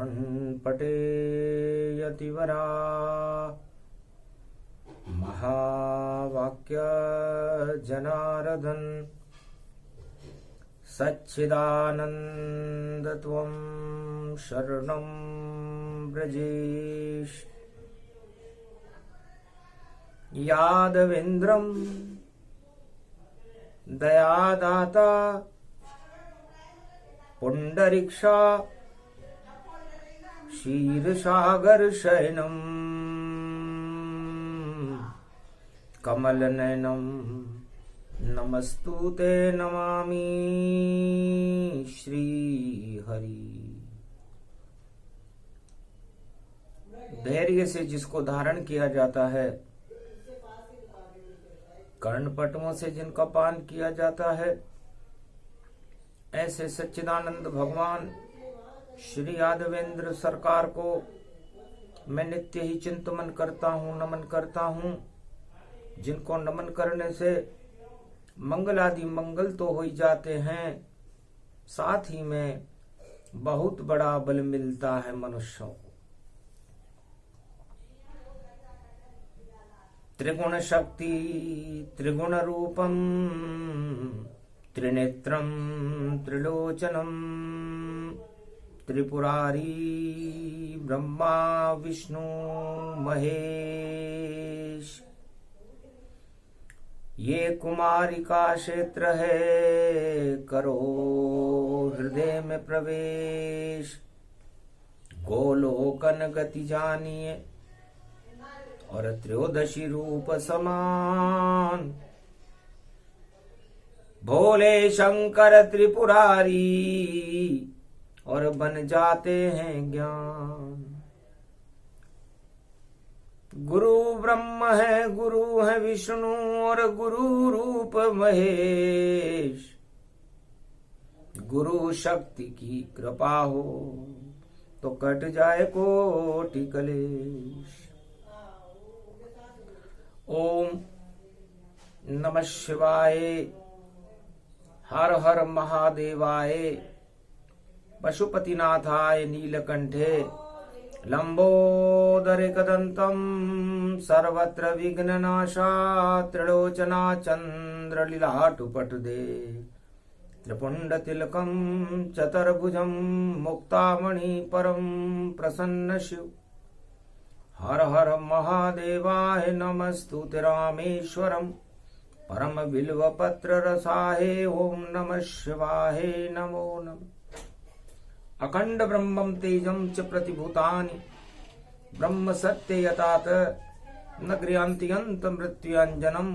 श्रवणपटे यतिवरा महावाक्य जनार्दन सच्चिदानंद त्वं शरणं व्रजेश यादवेन्द्रं दयादाता पुंडरीक्षा क्षीरसागर शयनम कमलनयनम नमस्तुते नमामि श्री हरि। धैर्य से जिसको धारण किया जाता है, कर्णपटुओं से जिनका पान किया जाता है, ऐसे सच्चिदानंद भगवान श्री यादवेंद्र सरकार को मैं नित्य ही चिंतन करता हूँ, नमन करता हूँ। जिनको नमन करने से मंगल आदि मंगल तो हो ही जाते हैं, साथ ही में बहुत बड़ा बल मिलता है मनुष्यों को। त्रिगुण शक्ति त्रिगुण रूपम त्रिनेत्रम त्रिलोचनम त्रिपुरारी ब्रह्मा विष्णु महेश। ये कुमारी का क्षेत्र है, करो हृदय में प्रवेश। गोलोकन गति जानिए और त्रयोदशी रूप समान। भोले शंकर त्रिपुरारी और बन जाते हैं ज्ञान। गुरु ब्रह्म है, गुरु है विष्णु और गुरु रूप महेश। गुरु शक्ति की कृपा हो तो कट जाए कोटि कलेश। ओम नमः शिवाय। हर हर महादेवाय। पशुपतिनाथाय नीलकंठे लंबोदरे कदंतम सर्वत्र विघ्ननाशा त्रिलोचना चंद्रलीलाटुपटुदे त्रिपुंड तिलकम चतुर्भुजम मुक्तामणि परम प्रसन्न शिव। हर हर महादेवाय नमस्तुते रामेश्वरम परम बिल्वपत्र रसाहे। ओम नमः शिवाय नमो नमः। अखंड ब्रह्मं तेजं च प्रतिभूतानि ब्रह्म सत्य यतात न गृह्णन्ति अन्त मृत्युञ्जनम्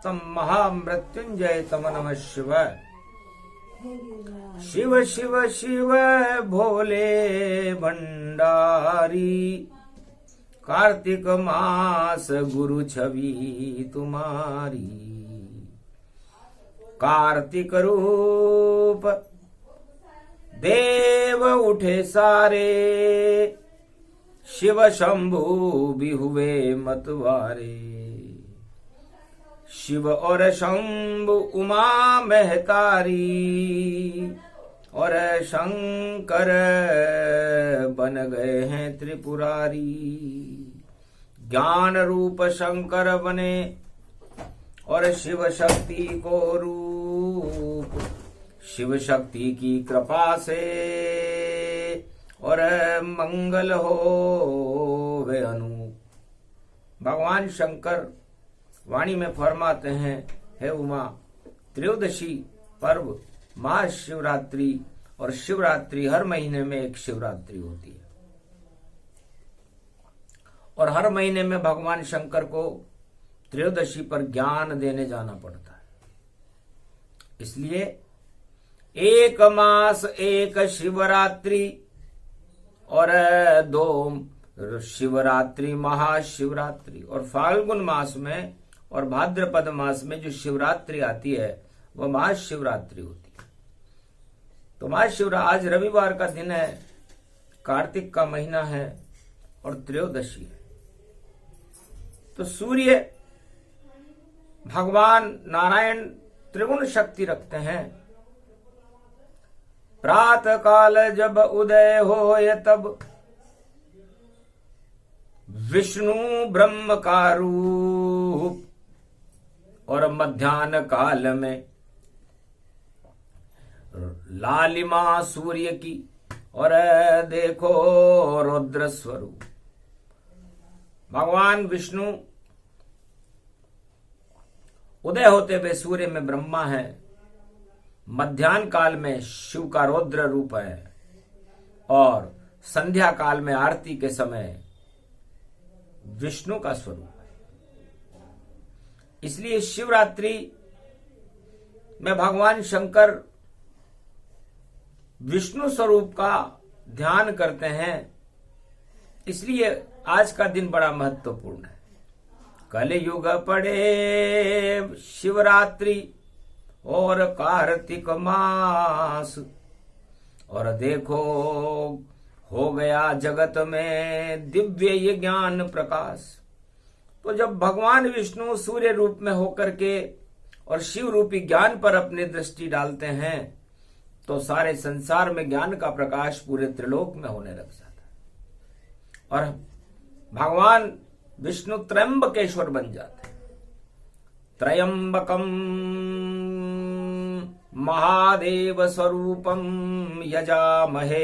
तं महामृत्युंजय तम नमः शिवाय। शिव शिव शिव भोले भंडारी। कार्तिक मास गुरु छवि तुम्हारी। कार्तिक रूप देव उठे सारे। शिव शंभु भी हुए मतवारे। शिव और शंभु उमा महतारी और शंकर बन गए हैं त्रिपुरारी। ज्ञान रूप शंकर बने और शिव शक्ति को रूप। शिव शक्ति की कृपा से और मंगल हो वे अनूप। भगवान शंकर वाणी में फरमाते हैं, हे उमा, त्रयोदशी पर्व महाशिवरात्रि और शिवरात्रि हर महीने में एक शिवरात्रि होती है और हर महीने में भगवान शंकर को त्रयोदशी पर ज्ञान देने जाना पड़ता है। इसलिए एक मास एक शिवरात्रि और 2 शिवरात्रि महाशिवरात्रि। और फाल्गुन मास में और भाद्रपद मास में जो शिवरात्रि आती है वह महाशिवरात्रि होती है। तो महाशिवरात्रि आज रविवार का दिन है, कार्तिक का महीना है और त्रयोदशी है। तो सूर्य भगवान नारायण त्रिगुण शक्ति रखते हैं प्रातः काल जब उदय होय तब विष्णु ब्रह्म का रूप, और मध्याह्न काल में लालिमा सूर्य की, और देखो रुद्र स्वरूप। भगवान विष्णु उदय होते हुए सूर्य में ब्रह्मा है, मध्याह्न काल में शिव का रुद्र रूप है, और संध्या काल में आरती के समय विष्णु का स्वरूप है। इसलिए शिवरात्रि में भगवान शंकर विष्णु स्वरूप का ध्यान करते हैं, इसलिए आज का दिन बड़ा महत्वपूर्ण है। कलयुग पड़े शिवरात्रि और कार्तिक मास, और देखो हो गया जगत में दिव्य ये ज्ञान प्रकाश। तो जब भगवान विष्णु सूर्य रूप में होकर के और शिव रूपी ज्ञान पर अपनी दृष्टि डालते हैं, तो सारे संसार में ज्ञान का प्रकाश पूरे त्रिलोक में होने लग जाता है, और भगवान विष्णु त्रयंबकेश्वर बन जाते हैं। त्रयंबकम महादेव स्वरूपम यजामहे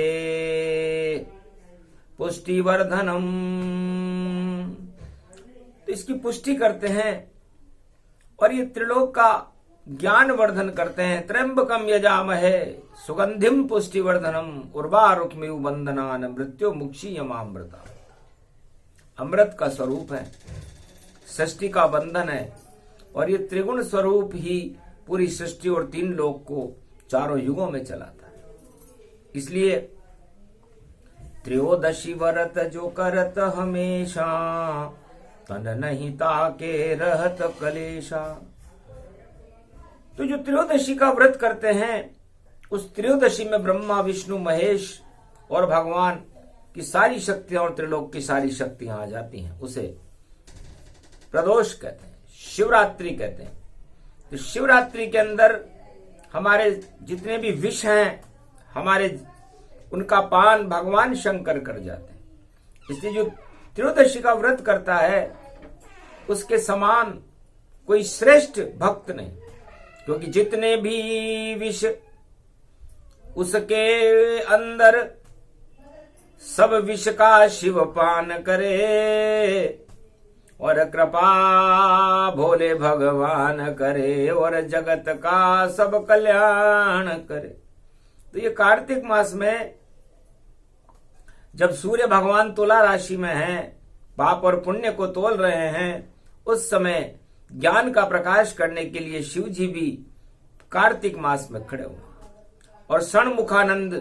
पुष्टिवर्धनम। तो इसकी पुष्टि करते हैं और ये त्रिलोक का ज्ञान वर्धन करते हैं। त्र्यंबकम यजामहे सुगंधिम पुष्टिवर्धनम उर्वारुकमिव बंधनान मृत्यु मुक्षीयमामृता। अमृत का स्वरूप है, सृष्टि का बंधन है, और ये त्रिगुण स्वरूप ही पूरी सृष्टि और तीन लोक को चारों युगों में चलाता है। इसलिए त्रयोदशी व्रत जो करत हमेशा, तन नहीं ताके रहत कलेशा। तो जो त्रयोदशी का व्रत करते हैं, उस त्रयोदशी में ब्रह्मा विष्णु महेश और भगवान की सारी शक्तियां और त्रिलोक की सारी शक्तियां आ जाती हैं। उसे प्रदोष कहते हैं, शिवरात्रि कहते हैं। तो शिवरात्रि के अंदर हमारे जितने भी विष हैं, हमारे उनका पान भगवान शंकर कर जाते हैं। इसलिए जो त्रयोदशी का व्रत करता है, उसके समान कोई श्रेष्ठ भक्त नहीं, क्योंकि जितने भी विष उसके अंदर, सब विष का शिव पान करे, और कृपा भोले भगवान करे, और जगत का सब कल्याण करे। तो ये कार्तिक मास में जब सूर्य भगवान तुला राशि में हैं, पाप और पुण्य को तोल रहे हैं, उस समय ज्ञान का प्रकाश करने के लिए शिव जी भी कार्तिक मास में खड़े हुए। और षणमुखानंद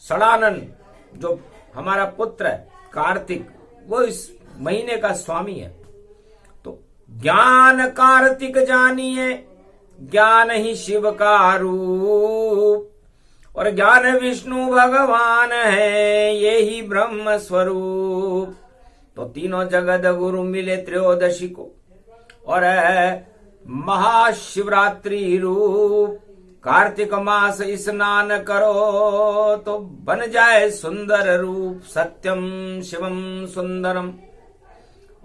षडानंद जो हमारा पुत्र है कार्तिक, वो इस महीने का स्वामी है। तो ज्ञान कार्तिक जानिए, ज्ञान ही शिव का रूप, और ज्ञान विष्णु भगवान है, ये ही ब्रह्म स्वरूप। तो तीनों जगत गुरु मिले त्रयोदशी को, और महाशिवरात्रि रूप। कार्तिक मास स्नान करो तो बन जाए सुंदर रूप, सत्यम शिवम सुंदरम।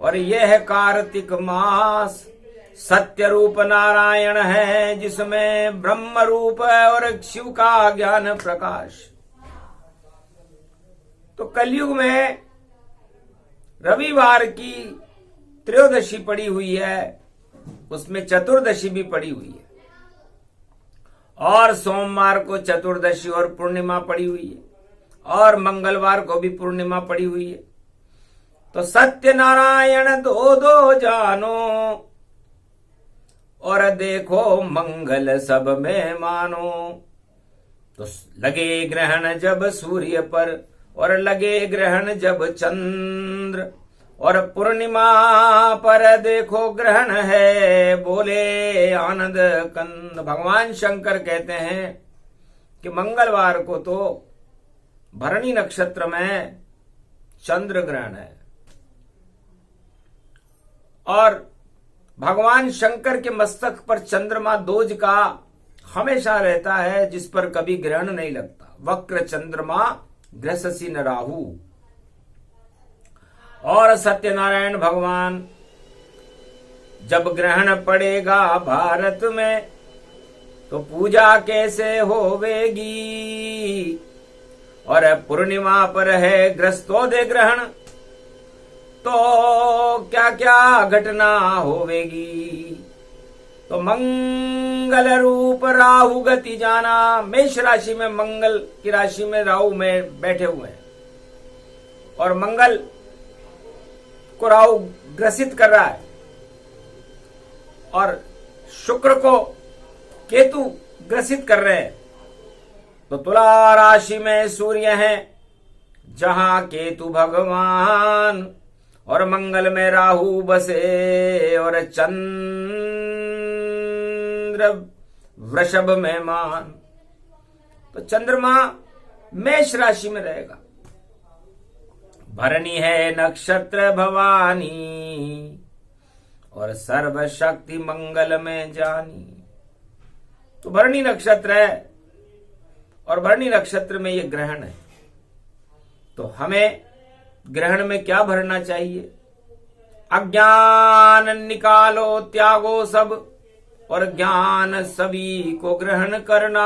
और यह है कार्तिक मास, सत्य रूप नारायण है, जिसमें ब्रह्म रूप है और शिव का ज्ञान प्रकाश। तो कलयुग में रविवार की त्रयोदशी पड़ी हुई है, उसमें चतुर्दशी भी पड़ी हुई है, और सोमवार को चतुर्दशी और पूर्णिमा पड़ी हुई है, और मंगलवार को भी पूर्णिमा पड़ी हुई है। तो सत्य नारायण दो दो जानो, और देखो मंगल सब में मानो। तो लगे ग्रहण जब सूर्य पर, और लगे ग्रहण जब चंद्र, और पूर्णिमा पर देखो ग्रहण है, बोले आनंद कंद। भगवान शंकर कहते हैं कि मंगलवार को तो भरणी नक्षत्र में चंद्र ग्रहण है, और भगवान शंकर के मस्तक पर चंद्रमा दोज का हमेशा रहता है, जिस पर कभी ग्रहण नहीं लगता। वक्र चंद्रमा ग्रससी न राहु। और सत्यनारायण भगवान जब ग्रहण पड़ेगा भारत में तो पूजा कैसे होवेगी। और पूर्णिमा पर है ग्रस्तोदय ग्रहण तो क्या क्या घटना होवेगी। तो मंगल रूप राहु गति जाना। मेष राशि में मंगल की राशि में राहु में बैठे हुए हैं और मंगल को राहु ग्रसित कर रहा है और शुक्र को केतु ग्रसित कर रहे हैं। तो तुला राशि में सूर्य है जहां केतु भगवान और मंगल में राहु बसे और चंद्र वृषभ में मान। तो चंद्रमा मेष राशि में रहेगा। भरणी है नक्षत्र भवानी और सर्वशक्ति मंगल में जानी। तो भरणी नक्षत्र है और भरणी नक्षत्र में ये ग्रहण है। तो हमें ग्रहण में क्या भरना चाहिए? अज्ञान निकालो त्यागो सब और ज्ञान सभी को ग्रहण करना।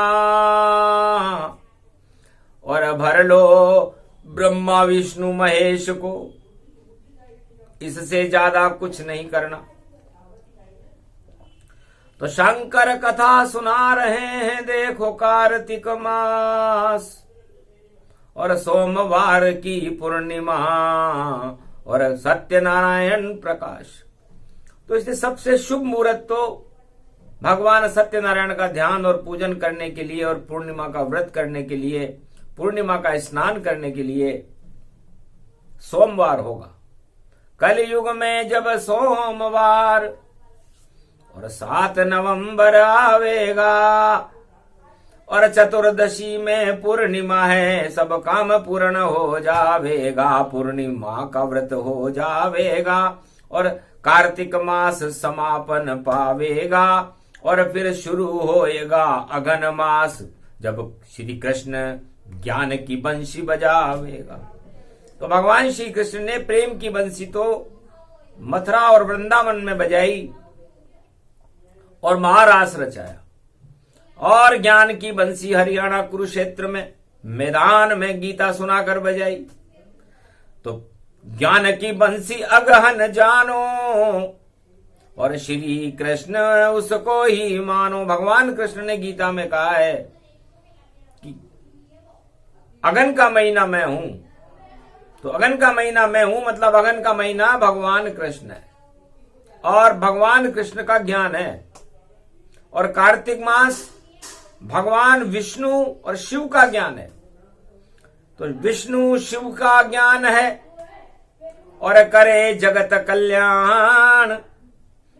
और भर लो ब्रह्मा विष्णु महेश को, इससे ज्यादा कुछ नहीं करना। तो शंकर कथा सुना रहे हैं देखो कार्तिक मास और सोमवार की पूर्णिमा और सत्यनारायण प्रकाश। तो इसलिए सबसे शुभ मुहूर्त तो भगवान सत्यनारायण का ध्यान और पूजन करने के लिए और पूर्णिमा का व्रत करने के लिए, पूर्णिमा का स्नान करने के लिए सोमवार होगा। कलयुग में जब सोमवार और 7 नवंबर आवेगा और चतुर्दशी में पूर्णिमा है, सब काम पूर्ण हो जावेगा। पूर्णिमा का व्रत हो जावेगा और कार्तिक मास समापन पावेगा और फिर शुरू होएगा अघन मास, जब श्री कृष्ण ज्ञान की बंशी बजावेगा। तो भगवान श्री कृष्ण ने प्रेम की बंशी तो मथुरा और वृंदावन में बजाई और महारास रचाया, और ज्ञान की बंसी हरियाणा कुरुक्षेत्र में मैदान में गीता सुनाकर बजाई। तो ज्ञान की बंसी अगहन जानो और श्री कृष्ण उसको ही मानो। भगवान कृष्ण ने गीता में कहा है कि अगन का महीना मैं हूं। तो अगन का महीना मैं हूं मतलब अगन का महीना भगवान कृष्ण है और भगवान कृष्ण का ज्ञान है। और कार्तिक मास भगवान विष्णु और शिव का ज्ञान है। तो विष्णु शिव का ज्ञान है और करे जगत कल्याण।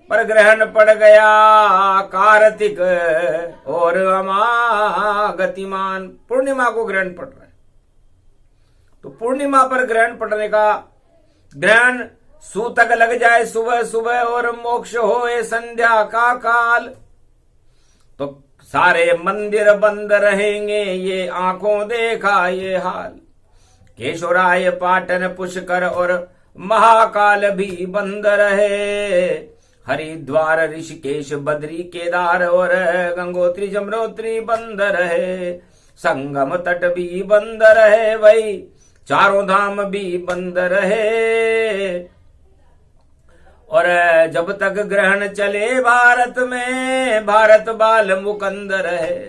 पर ग्रहण पड़ गया कार्तिक और अमागतिमान। पूर्णिमा को ग्रहण पड़ रहा है। तो पूर्णिमा पर ग्रहण पड़ने का, ग्रहण सूतक लग जाए सुबह सुबह और मोक्ष होए संध्या का काल, तो सारे मंदिर बंद रहेंगे, ये आंखों देखा ये हाल। केशोराय पाटन पुष्कर और महाकाल भी बंद रहे। हरिद्वार ऋषिकेश बद्री केदार और गंगोत्री जमुनोत्री बंद रहे। संगम तट भी बंद रहे, वही चारों धाम भी बंद रहे। और जब तक ग्रहण चले भारत में, भारत बाल मुकंद रहे।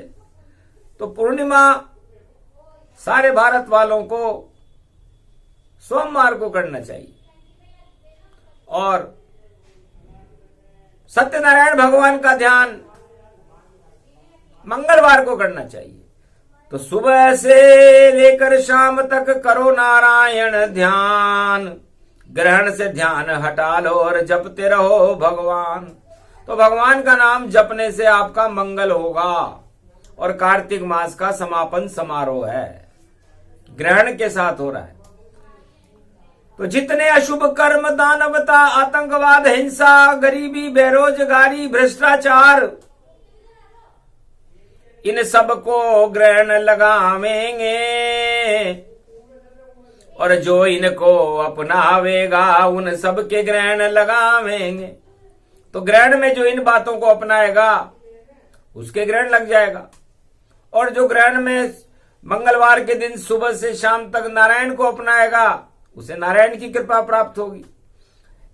तो पूर्णिमा सारे भारत वालों को सोमवार को करना चाहिए और सत्यनारायण भगवान का ध्यान मंगलवार को करना चाहिए। तो सुबह से लेकर शाम तक करो नारायण ध्यान। ग्रहण से ध्यान हटा लो और जपते रहो भगवान। तो भगवान का नाम जपने से आपका मंगल होगा। और कार्तिक मास का समापन समारोह है, ग्रहण के साथ हो रहा है। तो जितने अशुभ कर्म, दानवता, आतंकवाद, हिंसा, गरीबी, बेरोजगारी, भ्रष्टाचार, इन सबको ग्रहण लगावेंगे, और जो इनको अपनावेगा उन सब के ग्रहण लगावेंगे। तो ग्रहण में जो इन बातों को अपनाएगा उसके ग्रहण लग जाएगा, और जो ग्रहण में मंगलवार के दिन सुबह से शाम तक नारायण को अपनाएगा उसे नारायण की कृपा प्राप्त होगी।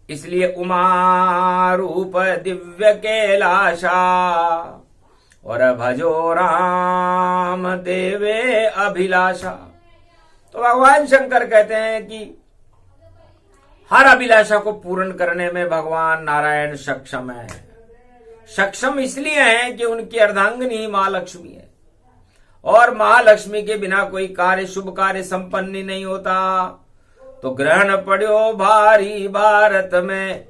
इसलिए उमा रूप दिव्य कैलाशा और भजो राम देवे अभिलाषा। तो भगवान शंकर कहते हैं कि हर अभिलाषा को पूर्ण करने में भगवान नारायण सक्षम है। सक्षम इसलिए है कि उनकी अर्धांगिनी मां लक्ष्मी है, और महालक्ष्मी के बिना कोई कार्य शुभ कार्य संपन्न ही नहीं होता। तो ग्रहण पड़ो भारी भारत में,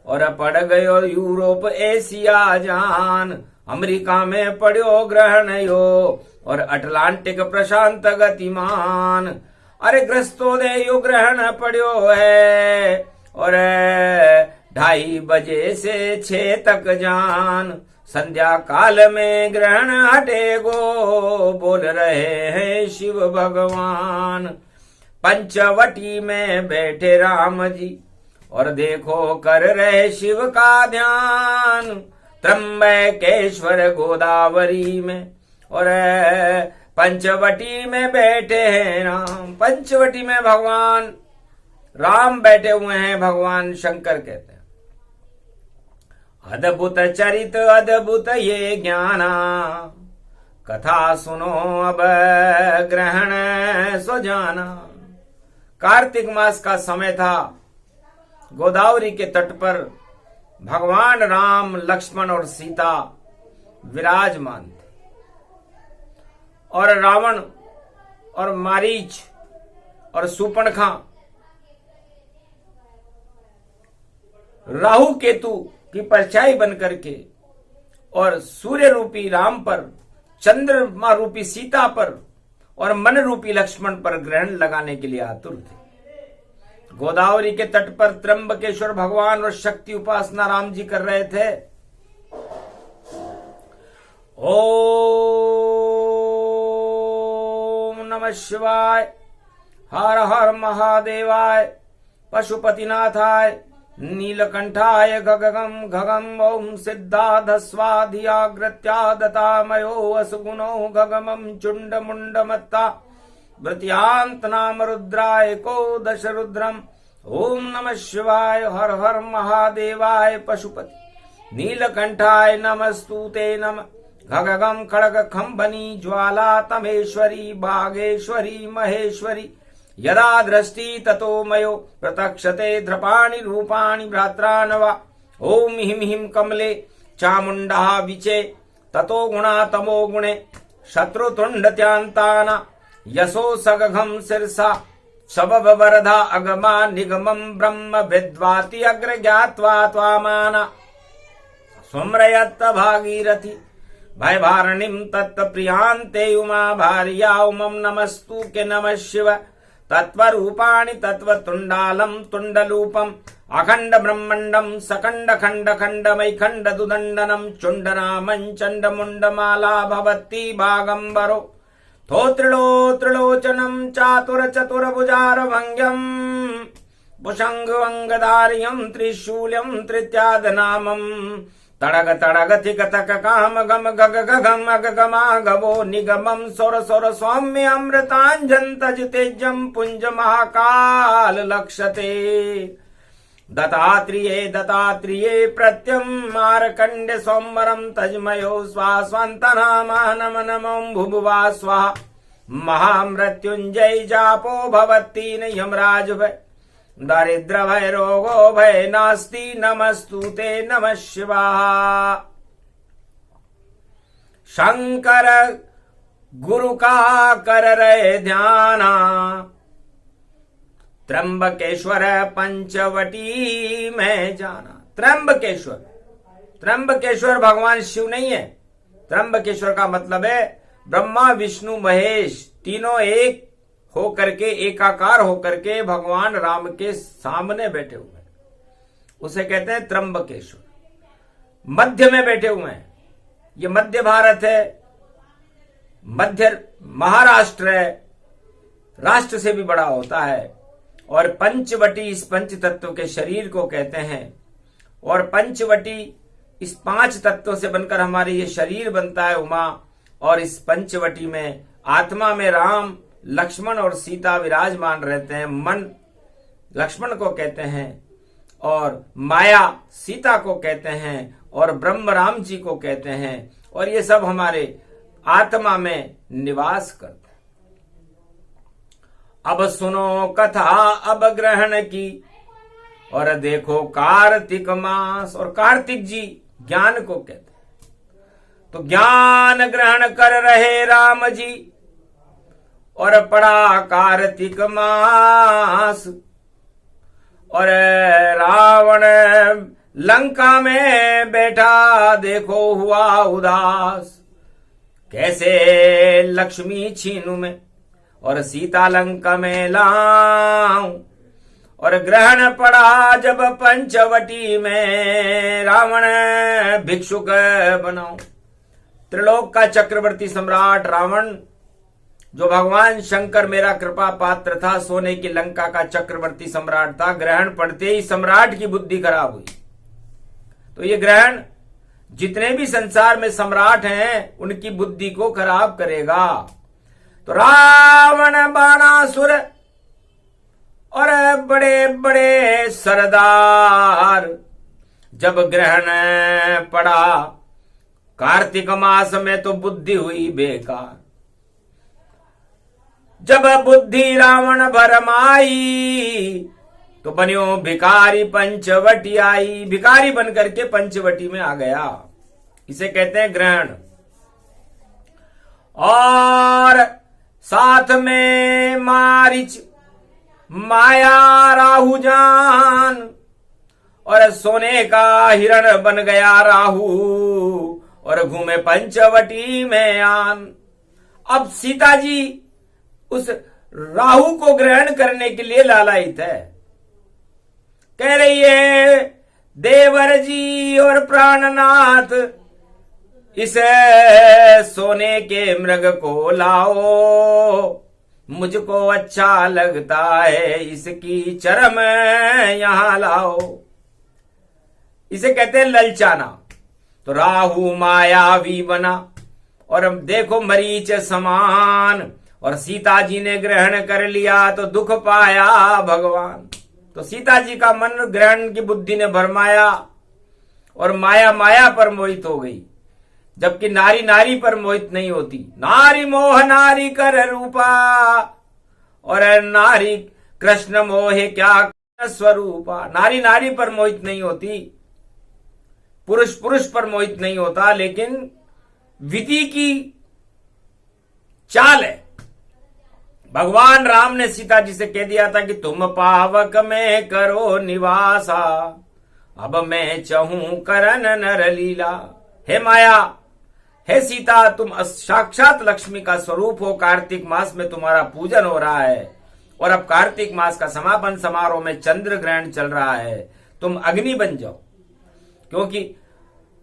और पड़ गयो यूरोप एशिया जान, अमेरिका में पड़ो ग्रहण यो, और अटलांटिक प्रशांत गतिमान। अरे ग्रस्तोदय यो ग्रहण पड़ो है, और 2:30 बजे से 6 तक जान, संध्या काल में ग्रहण हटेगो, बोल रहे हैं शिव भगवान। पंचवटी में बैठे राम जी, और देखो कर रहे शिव का ध्यान, त्र्यंबकेश्वर गोदावरी में, और पंचवटी में बैठे हैं राम। पंचवटी में भगवान राम बैठे हुए हैं, भगवान शंकर कहते हैं। अद्भुत चरित अद्भुत ये ज्ञाना, कथा सुनो अब ग्रहण सो जाना। कार्तिक मास का समय था, गोदावरी के तट पर भगवान राम, लक्ष्मण और सीता विराजमान थे, और रावण और मारीच और सूर्पणखा राहु केतु की परछाई बन करके, और सूर्य रूपी राम पर, चंद्रमा रूपी सीता पर, और मन रूपी लक्ष्मण पर ग्रहण लगाने के लिए आतुर थे। गोदावरी के तट पर त्र्यंबकेश्वर भगवान और शक्ति उपासना राम जी कर रहे थे। ओम नमः शिवाय, हर हर महादेवाय, पशुपतिनाथाय, नीलकंठाय गगगम गगम, ओम सिद्धाधस्वाधियाग्रत्यादतामयो असगुणो गगमं चुंड मुंड मत्ता, वृत्यांत नाम रुद्राय को दश रुद्रम। ओम नमः शिवाय, हर हर महादेवाय, पशुपति नीलकंठाय नमस्तुते नमः। खगगम खड़ग खंबनी ज्वाला तमेश्वरी बागेश्वरी महेश्वरी, यदा दृष्टि ततो मयो प्रतक्षते द्रपाणि रूपाणि भ्रात्रानवा। ओम हिम हिम कमले चामुंडा विचे, ततो गुणा तमो गुणे शत्रुतुंडत्यांताना, यशो सगघम शिरसा सबब वरधा अगमा निगमं ब्रह्म विद्वाति अग्र ज्ञात्वा त्वामाना। स्मरयत्त भागीरथी भय भारणिम तत्त प्रियांते उमा भार्या उमम नमस्तु के नमः शिव। तत्वरूपाणि तत्वतुंडालम तुंडलूपम, अखंड ब्रह्मंडम सकंड खंड खंडमैखंड दुदंडनम, चुंडनामं चंडमुंडमाला भवती भागंबरो। थोत्रिलो त्रिलोचनम चातुर चतुर्भुजार भंग्यम, पुषंगवंगधार्यम त्रिशूल्यम त्रित्यादनामम, तड़ग तड़ग थिक तक काम गम गग गगम अगमा गवो निगमम, सोर सोर सौम्य अमृतांजन तेजम पुंज महाकाल लक्षते। दत्तात्रेये दत्तात्रेये प्रत्यम मारकंडे सोमरम तजमयो स्वास्वंतनाम नमं भुभुवा स्वाहा। महामृत्युंजय जापो भवतीन यमराज भय, दारिद्र भय रोगो भय नास्ति नमस्तुते नमः शिवाः। शंकर गुरु का कर रहे ध्याना, त्र्यंबकेश्वर पंचवटी में जाना। त्र्यंबकेश्वर, त्र्यंबकेश्वर भगवान शिव नहीं है। त्र्यंबकेश्वर का मतलब है ब्रह्मा विष्णु महेश तीनों एक होकर के, एकाकार होकर के भगवान राम के सामने बैठे हुए हैं, उसे कहते हैं त्र्यंबकेश्वर। मध्य में बैठे हुए हैं, ये मध्य भारत है, मध्य महाराष्ट्र राष्ट्र से भी बड़ा होता है। और पंचवटी इस पंच तत्व के शरीर को कहते हैं। और पंचवटी इस 5 तत्वों से बनकर हमारे ये शरीर बनता है उमा। और इस पंचवटी में आत्मा में राम, लक्ष्मण और सीता विराजमान रहते हैं। मन लक्ष्मण को कहते हैं और माया सीता को कहते हैं और ब्रह्म राम जी को कहते हैं। और ये सब हमारे आत्मा में निवास करते हैं। अब सुनो कथा अब ग्रहण की और देखो कार्तिक मास। और कार्तिक जी ज्ञान को कहते हैं। तो ज्ञान ग्रहण कर रहे राम जी और पड़ा कार्तिक मास। और रावण लंका में बैठा देखो हुआ उदास। कैसे लक्ष्मी छीनू में और सीता लंका में लाऊं। और ग्रहण पड़ा जब पंचवटी में रावण भिक्षुक बनाऊं। त्रिलोक का चक्रवर्ती सम्राट रावण, जो भगवान शंकर मेरा कृपा पात्र था, सोने की लंका का चक्रवर्ती सम्राट था, ग्रहण पड़ते ही सम्राट की बुद्धि खराब हुई। तो ये ग्रहण जितने भी संसार में सम्राट हैं उनकी बुद्धि को खराब करेगा। तो रावण बाणासुर और बड़े बड़े सरदार जब ग्रहण पड़ा कार्तिक मास में तो बुद्धि हुई बेकार। जब बुद्धि रावण भरमाई तो बनियो भिखारी पंचवटी आई। भिखारी बनकर के पंचवटी में आ गया। इसे कहते हैं ग्रहण। और साथ में मारिच, माया, राहु जान और सोने का हिरण बन गया राहु और घूमे पंचवटी में आन। अब सीता जी उस राहु को ग्रहण करने के लिए लालायित है। कह रही है देवर जी और प्राणनाथ इस सोने के मृग को लाओ, मुझको अच्छा लगता है इसकी चरम यहां लाओ। इसे कहते हैं ललचाना। तो राहु मायावी बना और देखो मरीच समान। और सीता जी ने ग्रहण कर लिया तो दुख पाया भगवान। तो सीता जी का मन ग्रहण की बुद्धि ने भरमाया और माया माया पर मोहित हो गई। जबकि नारी नारी पर मोहित नहीं होती। नारी मोह नारी कर रूपा और नारी कृष्ण मोहे क्या स्वरूपा। नारी नारी पर मोहित नहीं होती, पुरुष पुरुष पर मोहित नहीं होता, लेकिन विधि की चाल है। भगवान राम ने सीता जी से कह दिया था कि तुम पावक में करो निवासा, अब मैं चाहूं करन नर लीला। हे माया, हे सीता, तुम साक्षात लक्ष्मी का स्वरूप हो। कार्तिक मास में तुम्हारा पूजन हो रहा है और अब कार्तिक मास का समापन समारोह में चंद्र ग्रहण चल रहा है। तुम अग्नि बन जाओ, क्योंकि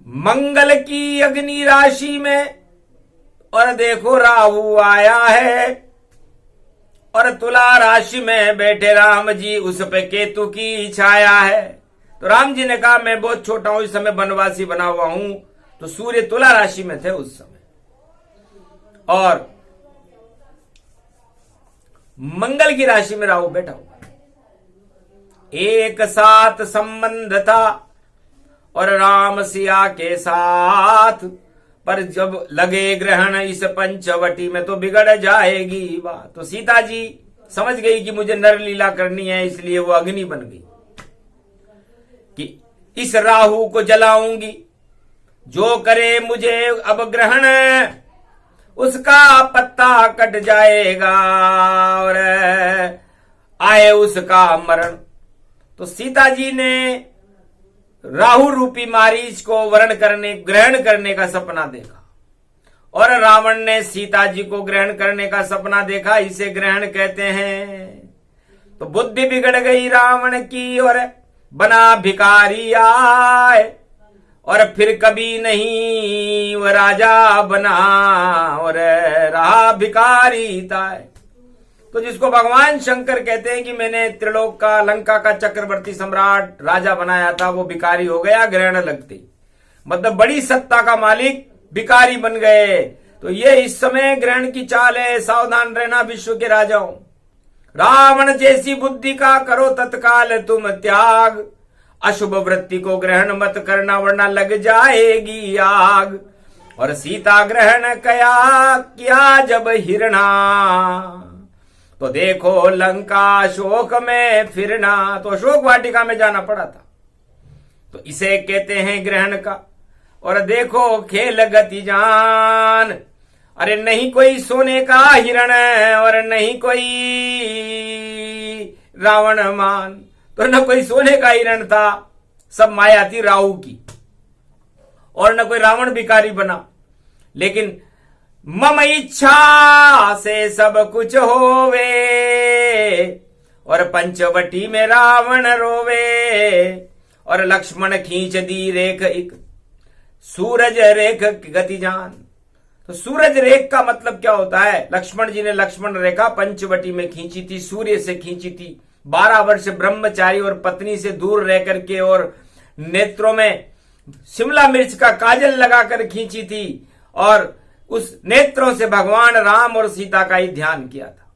मंगल की अग्नि राशि में और देखो राहु आया है और तुला राशि में बैठे राम जी, उस पे केतु की छाया है। तो राम जी ने कहा मैं बहुत छोटा हूं, इस समय वनवासी बना हुआ हूं। तो सूर्य तुला राशि में थे उस समय और मंगल की राशि में राहु बैठा हुआ। एक साथ संबंध था और राम सिया के साथ, पर जब लगे ग्रहण इस पंचवटी में तो बिगड़ जाएगी बात। तो सीता जी समझ गई कि मुझे नर लीला करनी है, इसलिए वो अग्नि बन गई कि इस राहु को जलाऊंगी। जो करे मुझे अब ग्रहण उसका पत्ता कट जाएगा और आए उसका मरण। तो सीता जी ने राहु रूपी मारीच को ग्रहण करने का सपना देखा और रावण ने सीता जी को ग्रहण करने का सपना देखा। इसे ग्रहण कहते हैं। तो बुद्धि बिगड़ गई रावण की और बना भिखारी आए और फिर कभी नहीं वह राजा बना और रहा भिखारी था। तो जिसको भगवान शंकर कहते हैं कि मैंने त्रिलोक का, लंका का चक्रवर्ती सम्राट राजा बनाया था, वो भिखारी हो गया ग्रहण लगते। मतलब बड़ी सत्ता का मालिक भिखारी बन गए। तो ये इस समय ग्रहण की चाल है, सावधान रहना विश्व के राजाओं। रावण जैसी बुद्धि का करो तत्काल तुम त्याग, अशुभ वृत्ति को ग्रहण मत करना वरना लग जाएगी आग। और सीता ग्रहण किया जब हिरणा, तो देखो लंका शोक में फिरना। तो अशोक वाटिका में जाना पड़ा था। तो इसे कहते हैं ग्रहण का। और देखो खेल गति जान, अरे नहीं कोई सोने का हिरण और नहीं कोई रावण मान। तो न कोई सोने का हिरण था, सब माया थी राहु की, और न कोई रावण भिखारी बना। लेकिन मम इच्छा से सब कुछ होवे और पंचवटी में रावण रोवे। और लक्ष्मण खींच दी रेख एक, सूरज रेख गति जान। तो सूरज रेख का मतलब क्या होता है? लक्ष्मण जी ने लक्ष्मण रेखा पंचवटी में खींची थी, सूर्य से खींची थी। 12 वर्ष ब्रह्मचारी और पत्नी से दूर रह करके और नेत्रों में शिमला मिर्च का काजल लगाकर खींची थी, और उस नेत्रों से भगवान राम और सीता का ही ध्यान किया था,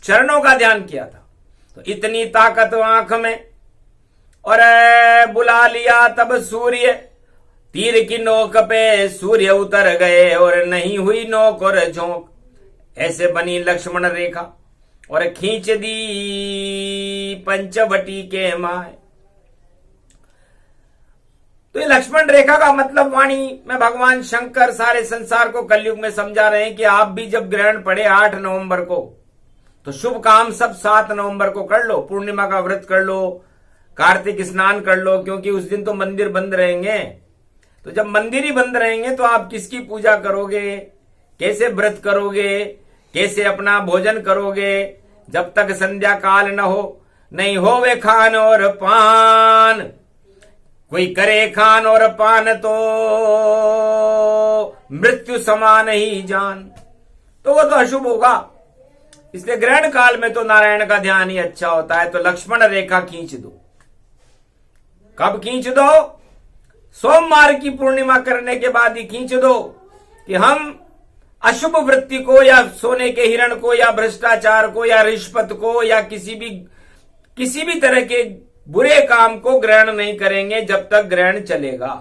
चरणों का ध्यान किया था। तो इतनी ताकत आंख में, और बुला लिया तब सूर्य, तीर की नोक पे सूर्य उतर गए और नहीं हुई नोक और झोंक। ऐसे बनी लक्ष्मण रेखा और खींच दी पंचवटी के माय। तो ये लक्ष्मण रेखा का मतलब वाणी में भगवान शंकर सारे संसार को कलयुग में समझा रहे हैं कि आप भी जब ग्रहण पड़े 8 नवंबर को, तो शुभ काम सब 7 नवंबर को कर लो। पूर्णिमा का व्रत कर लो, कार्तिक स्नान कर लो, क्योंकि उस दिन तो मंदिर बंद रहेंगे। तो जब मंदिर ही बंद रहेंगे तो आप किसकी पूजा करोगे, कैसे व्रत करोगे, कैसे अपना भोजन करोगे जब तक संध्या काल न हो। नहीं हो वे खान और पान, कोई करे खान और पान तो मृत्यु समान ही जान। तो वो तो अशुभ होगा। इसलिए ग्रहण काल में तो नारायण का ध्यान ही अच्छा होता है। तो लक्ष्मण रेखा खींच दो। कब खींच दो? सोमवार की पूर्णिमा करने के बाद ही खींच दो कि हम अशुभ वृत्ति को या सोने के हिरण को या भ्रष्टाचार को या रिश्वत को या किसी भी तरह के बुरे काम को ग्रहण नहीं करेंगे जब तक ग्रहण चलेगा।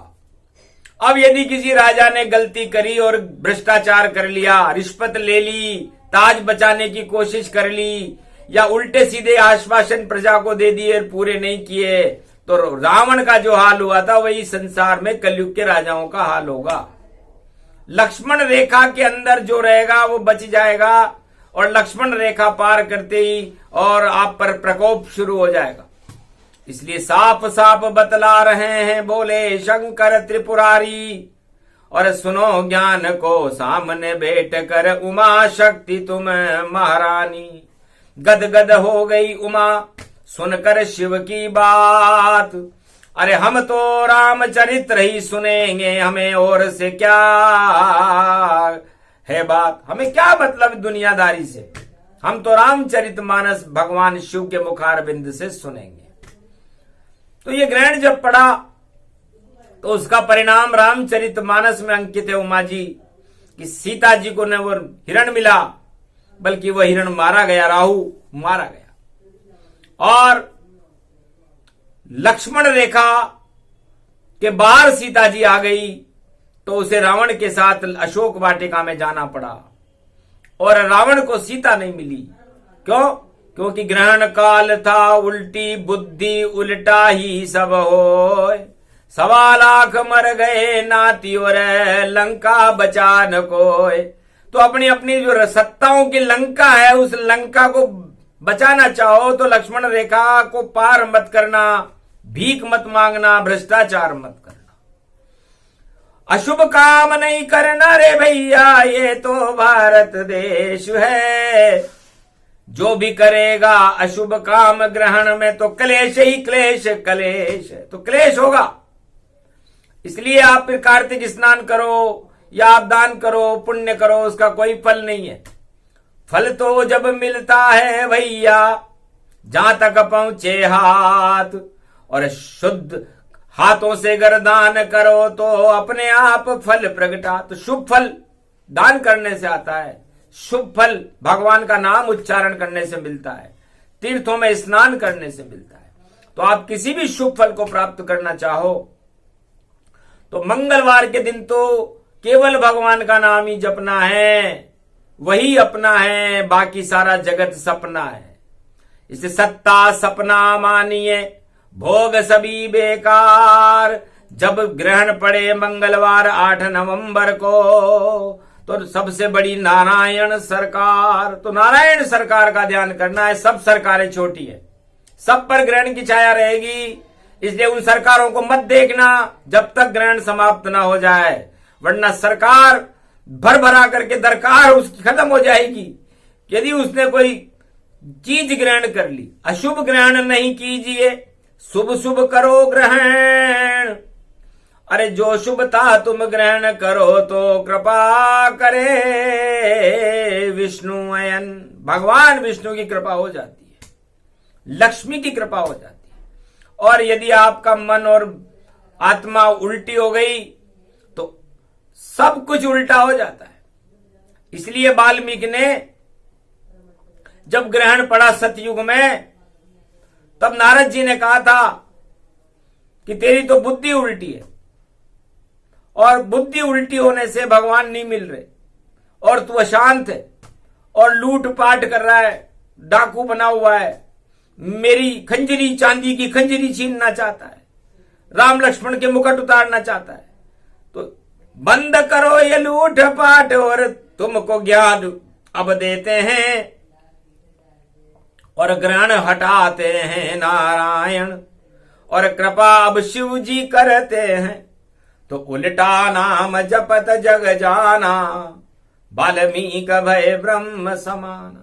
अब यदि किसी राजा ने गलती करी और भ्रष्टाचार कर लिया, रिश्वत ले ली, ताज बचाने की कोशिश कर ली, या उल्टे सीधे आश्वासन प्रजा को दे दिए और पूरे नहीं किए, तो रावण का जो हाल हुआ था वही संसार में कलयुग के राजाओं का हाल होगा। लक्ष्मण रेखा के अंदर जो रहेगा वो बच जाएगा, और लक्ष्मण रेखा पार करते ही और आप पर प्रकोप शुरू हो जाएगा। इसलिए साफ साफ बतला रहे हैं बोले शंकर त्रिपुरारी, और सुनो ज्ञान को सामने बैठ कर उमा शक्ति तुम महारानी। गद गद हो गई उमा सुनकर शिव की बात, अरे हम तो रामचरित्र ही सुनेंगे, हमें और से क्या है बात, हमें क्या मतलब दुनियादारी से, हम तो रामचरितमानस भगवान शिव के मुखारबिंद से सुनेंगे। तो ये ग्रहण जब पड़ा तो उसका परिणाम रामचरितमानस में अंकित है उमा जी कि सीता जी को न वो हिरण मिला बल्कि वह हिरण मारा गया, राहु मारा गया। और लक्ष्मण रेखा के बाहर सीता जी आ गई तो उसे रावण के साथ अशोक वाटिका में जाना पड़ा, और रावण को सीता नहीं मिली। क्यों? क्योंकि ग्रहण काल था, उल्टी बुद्धि उल्टा ही सब होय। 1.25 लाख मर गए नाती और लंका बचा न कोय। तो अपनी अपनी जो सत्ताओं की लंका है उस लंका को बचाना चाहो तो लक्ष्मण रेखा को पार मत करना, भीख मत मांगना, भ्रष्टाचार मत करना, अशुभ काम नहीं करना रे भैया, ये तो भारत देश है। जो भी करेगा अशुभ काम ग्रहण में तो क्लेश ही क्लेश, क्लेश तो क्लेश होगा। इसलिए आप फिर कार्तिक स्नान करो या आप दान करो, पुण्य करो, उसका कोई फल नहीं है। फल तो जब मिलता है भैया जहां तक पहुंचे हाथ, और शुद्ध हाथों से अगर दान करो तो अपने आप फल प्रगटा। तो शुभ फल दान करने से आता है, शुभ फल भगवान का नाम उच्चारण करने से मिलता है, तीर्थों में स्नान करने से मिलता है। तो आप किसी भी शुभ फल को प्राप्त करना चाहो तो मंगलवार के दिन तो केवल भगवान का नाम ही जपना है, वही अपना है, बाकी सारा जगत सपना है। इसे सत्ता सपना मानिए, भोग सभी बेकार। जब ग्रहण पड़े मंगलवार 8 नवंबर को तो सबसे बड़ी नारायण सरकार, तो नारायण सरकार का ध्यान करना है। सब सरकारें छोटी है, सब पर ग्रहण की छाया रहेगी, इसलिए उन सरकारों को मत देखना जब तक ग्रहण समाप्त ना हो जाए, वरना सरकार भर भरा करके दरकार उसकी खत्म हो जाएगी। यदि उसने कोई चीज ग्रहण कर ली, अशुभ ग्रहण नहीं कीजिए, शुभ शुभ करो ग्रहण। अरे जो शुभ था तुम ग्रहण करो तो कृपा करे विष्णु अयन। भगवान विष्णु की कृपा हो जाती है, लक्ष्मी की कृपा हो जाती है। और यदि आपका मन और आत्मा उल्टी हो गई तो सब कुछ उल्टा हो जाता है। इसलिए वाल्मीकि ने जब ग्रहण पड़ा सतयुग में, तब नारद जी ने कहा था कि तेरी तो बुद्धि उल्टी है, और बुद्धि उल्टी होने से भगवान नहीं मिल रहे, और तू अशांत है और लूट पाट कर रहा है, डाकू बना हुआ है, मेरी खंजरी, चांदी की खंजरी छीनना चाहता है, राम लक्ष्मण के मुकुट उतारना चाहता है। तो बंद करो ये लूट पाट और तुमको ज्ञान अब देते हैं, और ग्रहण हटाते हैं नारायण, और कृपा अब शिव जी करते हैं। तो उल्टा नाम जपत जग जाना, वाल्मीकि भय ब्रह्म समाना।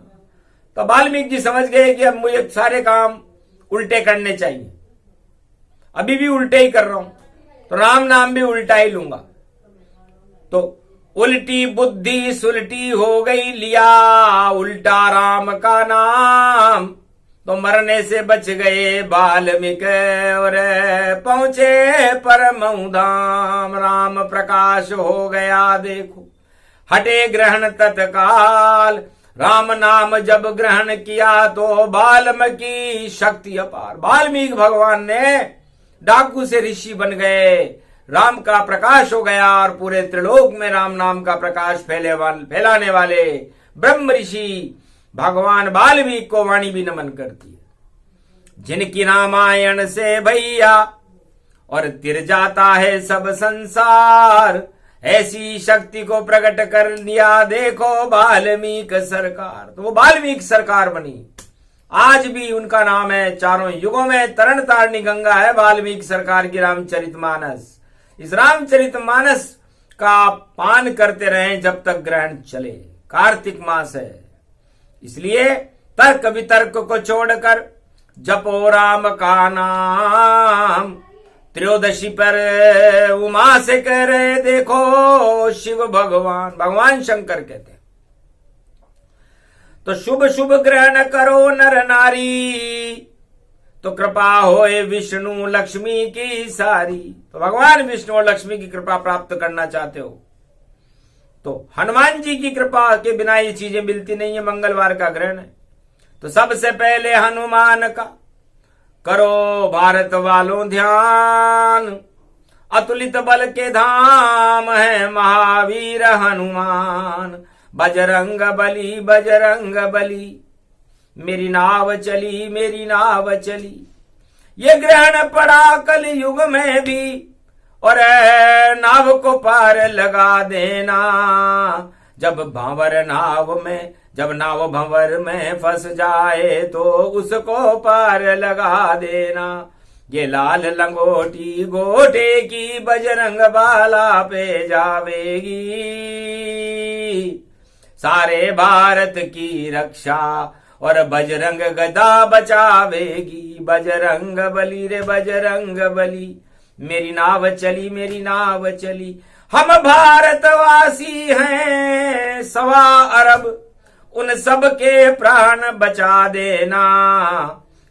तो वाल्मीकि जी समझ गए कि अब मुझे सारे काम उल्टे करने चाहिए, अभी भी उल्टे ही कर रहा हूं, तो राम नाम भी उल्टा ही लूंगा। तो उल्टी बुद्धि सुलटी हो गई, लिया उल्टा राम का नाम, तो मरने से बच गए वाल्मीकि और पहुंचे परम धाम। राम प्रकाश हो गया देखो, हटे ग्रहण तत्काल, राम नाम जब ग्रहण किया तो वाल्मीकि शक्ति अपार। वाल्मीकि भगवान ने डाकू से ऋषि बन गए, राम का प्रकाश हो गया, और पूरे त्रिलोक में राम नाम का प्रकाश फैलाने वाले ब्रह्म ऋषि भगवान वाल्मीकि को वाणी भी नमन करती है। जिनकी रामायण से भैया और तिर जाता है सब संसार, ऐसी शक्ति को प्रकट कर दिया देखो वाल्मीकि सरकार। तो वो वाल्मीकि सरकार बनी, आज भी उनका नाम है, चारों युगों में तरण तारणी गंगा है वाल्मीकि सरकार की रामचरितमानस। इस रामचरितमानस का पान करते रहें जब तक ग्रहण चले। कार्तिक मास है, इसलिए तर्क वितर्क को छोड़कर जपो राम का नाम। त्रयोदशी पर उमा से कह रहे देखो शिव भगवान, भगवान शंकर कहते हैं। तो शुभ शुभ ग्रहण करो नर नारी, तो कृपा होए विष्णु लक्ष्मी की सारी। तो भगवान विष्णु और लक्ष्मी की कृपा प्राप्त करना चाहते हो तो हनुमान जी की कृपा के बिना ये चीजें मिलती नहीं है। मंगलवार का ग्रहण है तो सबसे पहले हनुमान का करो भारत वालों ध्यान। अतुलित बल के धाम है महावीर हनुमान। बजरंग बली बजरंग बली, मेरी नाव चली मेरी नाव चली। ये ग्रहण पड़ा कल युग में भी, और नाव को पार लगा देना। जब भंवर नाव में, जब नाव भंवर में फंस जाए तो उसको पार लगा देना। ये लाल लंगोटी गोटे की बजरंग बाला पे जावेगी। सारे भारत की रक्षा और बजरंग गदा बचावेगी। बजरंग बली रे बजरंग बली, मेरी नाव चली, मेरी नाव चली। हम भारतवासी हैं 1.25 अरब, उन सब के प्राण बचा देना।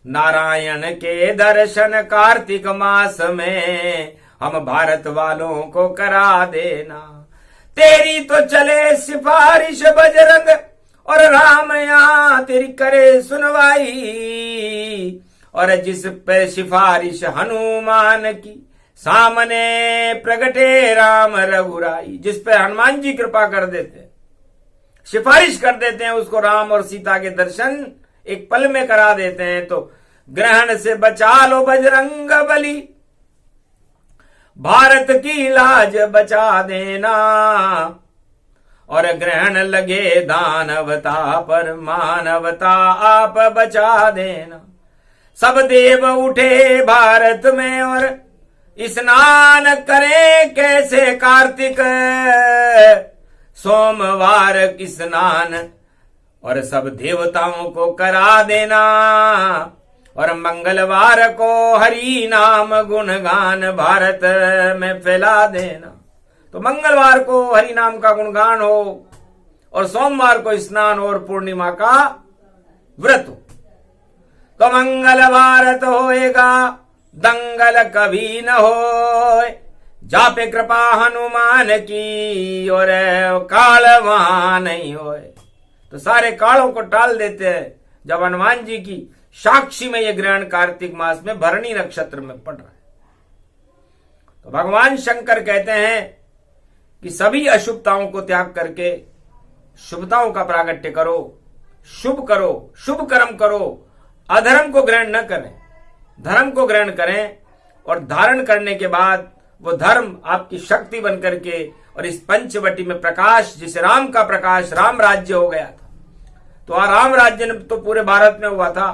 नारायण के दर्शन कार्तिक मास में हम भारत वालों को करा देना। तेरी तो चले सिफारिश बजरंग, और राम यहाँ तेरी करे सुनवाई। और जिस पे सिफारिश हनुमान की, सामने प्रगटे राम रघुराई। जिस पे हनुमान जी कृपा कर देते, सिफारिश कर देते हैं, उसको राम और सीता के दर्शन एक पल में करा देते हैं। तो ग्रहण से बचा लो बजरंग बली, भारत की लाज बचा देना। और ग्रहण लगे दानवता पर, मानवता आप बचा देना। सब देव उठे भारत में और स्नान करें कैसे कार्तिक, सोमवार स्नान और सब देवताओं को करा देना। और मंगलवार को हरि नाम गुणगान भारत में फैला देना। तो मंगलवार को हरि नाम का गुणगान हो, और सोमवार को स्नान और पूर्णिमा का व्रत हो। तो मंगलवार तो होएगा, दंगल कभी न हो। जापे कृपा हनुमान की, और काल वहां नहीं होए। तो सारे कालों को टाल देते हैं जब हनुमान जी की साक्षी में यह ग्रहण कार्तिक मास में भरणी नक्षत्र में पड़ रहा है। तो भगवान शंकर कहते हैं कि सभी अशुभताओं को त्याग करके शुभताओं का प्रागट्य करो, शुभ करो, शुभ कर्म करो। अधर्म को ग्रहण न करें, धर्म को ग्रहण करें। और धारण करने के बाद वो धर्म आपकी शक्ति बन करके, और इस पंचवटी में प्रकाश, जिसे राम का प्रकाश, राम राज्य हो गया था। तो राम राज्य ने तो पूरे भारत में हुआ था।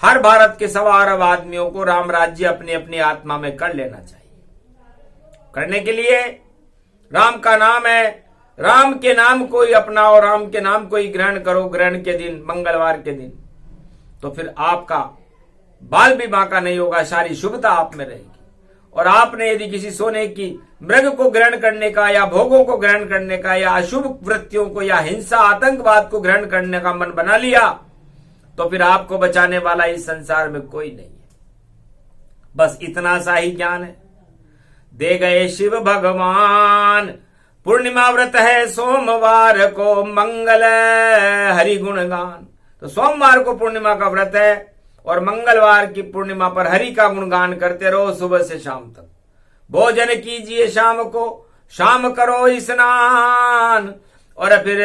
हर भारत के 1.25 अरब आदमियों को राम राज्य अपनी अपनी आत्मा में कर लेना चाहिए। करने के लिए राम का नाम है, राम के नाम को ही अपनाओ, राम के नाम को ही ग्रहण करो। ग्रहण के दिन, मंगलवार के दिन, तो फिर आपका बाल भी बांका नहीं होगा, सारी शुभता आप में रहेगी। और आपने यदि किसी सोने की मृग को ग्रहण करने का, या भोगों को ग्रहण करने का, या अशुभ वृत्तियों को, या हिंसा आतंकवाद को ग्रहण करने का मन बना लिया, तो फिर आपको बचाने वाला इस संसार में कोई नहीं है। बस इतना सा ही ज्ञान है, दे गए शिव भगवान। पूर्णिमा व्रत है सोमवार को, मंगल हरि गुणगान। तो सोमवार को पूर्णिमा का व्रत है, और मंगलवार की पूर्णिमा पर हरि का गुणगान करते रहो सुबह से शाम तक। भोजन कीजिए शाम को, शाम करो स्नान। और फिर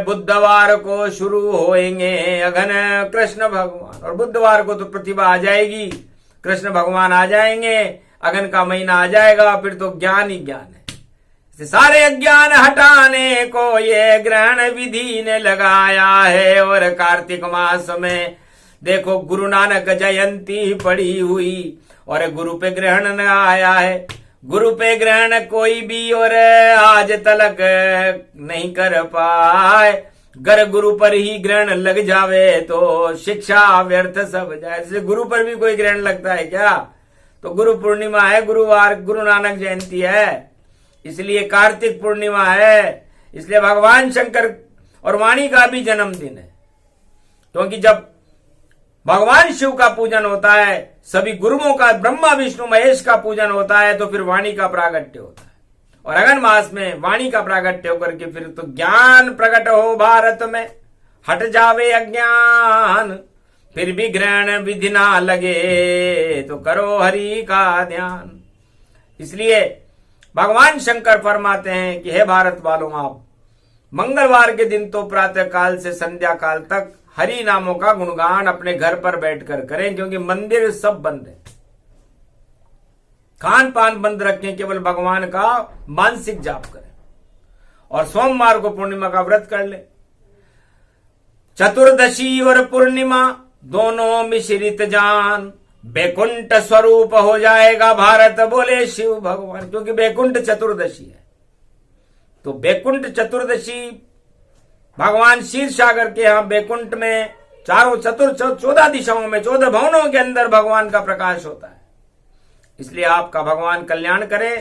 बुधवार को शुरू होएंगे अघन कृष्ण भगवान। और बुधवार को तो प्रतिभा आ जाएगी, कृष्ण भगवान आ जाएंगे, अघन का महीना आ जाएगा, फिर तो ज्ञान ही ज्ञान है। सारे अज्ञान हटाने को ये ग्रहण विधि ने लगाया है। और कार्तिक मास में देखो गुरु नानक जयंती पड़ी हुई, और गुरु पे ग्रहण न आया है। गुरु पे ग्रहण कोई भी और आज तलक नहीं कर पाए। गर गुरु पर ही ग्रहण लग जावे तो शिक्षा व्यर्थ सब जाए। जैसे गुरु पर भी कोई ग्रहण लगता है क्या? तो गुरु पूर्णिमा है, गुरुवार गुरु नानक जयंती है, इसलिए कार्तिक पूर्णिमा है, इसलिए भगवान शंकर और वाणी का भी जन्मदिन है। क्योंकि जब भगवान शिव का पूजन होता है, सभी गुरुओं का, ब्रह्मा विष्णु महेश का पूजन होता है, तो फिर वाणी का प्रागट्य होता है। और अगन मास में वाणी का प्रागट्य होकर के फिर तो ज्ञान प्रकट हो भारत में, हट जावे अज्ञान। फिर भी ग्रहण विधि ना लगे तो करो हरि का ध्यान। इसलिए भगवान शंकर फरमाते हैं कि हे भारत वालों, आप मंगलवार के दिन तो प्रातः काल से संध्या काल तक हरि नामों का गुणगान अपने घर पर बैठकर करें, क्योंकि मंदिर सब बंद है। खान पान बंद रखें, केवल भगवान का मानसिक जाप करें। और सोमवार को पूर्णिमा का व्रत कर ले। चतुर्दशी और पूर्णिमा दोनों मिश्रित जान, बैकुंठ स्वरूप हो जाएगा भारत, बोले शिव भगवान। क्योंकि बैकुंठ चतुर्दशी है, तो बैकुंठ चतुर्दशी भगवान क्षीर सागर के यहां बैकुंठ में चारों 14 दिशाओं में 14 भवनों के अंदर भगवान का प्रकाश होता है। इसलिए आपका भगवान कल्याण करे।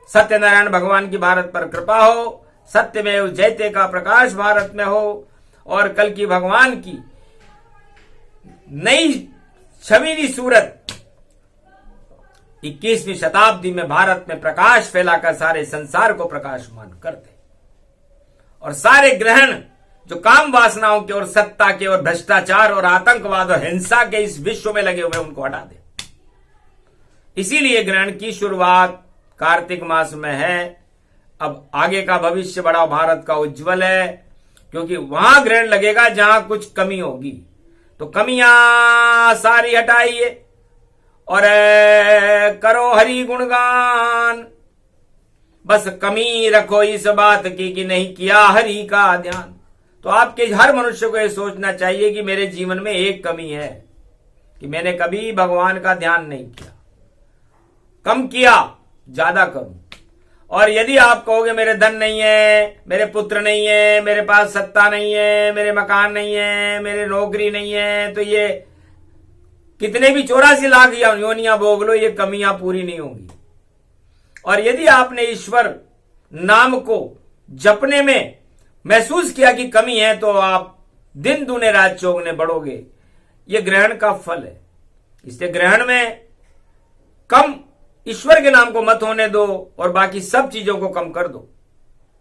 सत्यनारायण भगवान की भारत पर कृपा हो, सत्यमेव जयते का प्रकाश भारत में हो, और कल की भगवान की नई छवीली सूरत 21वीं शताब्दी में भारत में प्रकाश फैलाकर सारे संसार को प्रकाशमान कर दे, और सारे ग्रहण जो काम वासनाओं के और सत्ता के और भ्रष्टाचार और आतंकवाद और हिंसा के इस विश्व में लगे हुए उनको हटा दे। इसीलिए ग्रहण की शुरुआत कार्तिक मास में है। अब आगे का भविष्य बड़ा भारत का उज्जवल है, क्योंकि वहां ग्रहण लगेगा जहां कुछ कमी होगी, तो कमियां सारी हटाइए और करो हरि गुणगान। बस कमी रखो इस बात की कि नहीं किया हरि का ध्यान। तो आपके हर मनुष्य को यह सोचना चाहिए कि मेरे जीवन में एक कमी है कि मैंने कभी भगवान का ध्यान नहीं किया। कम किया, ज्यादा करूं। और यदि आप कहोगे मेरे धन नहीं है, मेरे पुत्र नहीं है, मेरे पास सत्ता नहीं है, मेरे मकान नहीं है, मेरे नौकरी नहीं है, तो ये कितने भी 84 लाख योनियां भोग लो, ये कमियां पूरी नहीं होंगी। और यदि आपने ईश्वर नाम को जपने में महसूस किया कि कमी है, तो आप दिन दूने रात चौगुने बढ़ोगे। ये ग्रहण का फल है। इसलिए ग्रहण में कम ईश्वर के नाम को मत होने दो और बाकी सब चीजों को कम कर दो।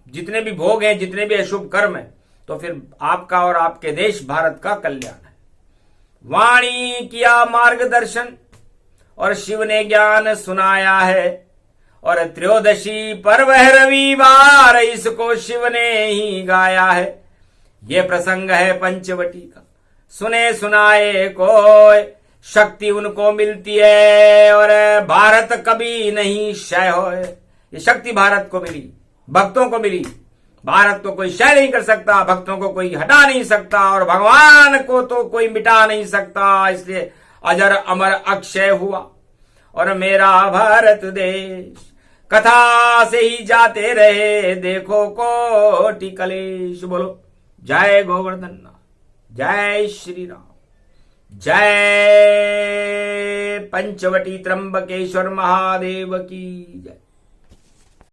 जितने भी भोग हैं, जितने भी अशुभ कर्म है, तो फिर आपका और आपके देश भारत का कल्याण है। वाणी किया मार्गदर्शन और शिव ने ज्ञान सुनाया है, और त्रयोदशी पर्व है रविवार, इसको शिव ने ही गाया है। ये प्रसंग है पंचवटी का, सुने सुनाए कोई, शक्ति उनको मिलती है और भारत कभी नहीं क्षय हो। ये शक्ति भारत को मिली, भक्तों को मिली। भारत को कोई क्षय नहीं कर सकता, भक्तों को कोई हटा नहीं सकता, और भगवान को तो कोई मिटा नहीं सकता। इसलिए अजर अमर अक्षय हुआ और मेरा भारत देश कथा से ही जाते रहे, देखो कोटि कलेश। बोलो जय गोवर्धन, जय श्री राम, जय पंचवटी त्र्यंबकेश्वर महादेव की जय।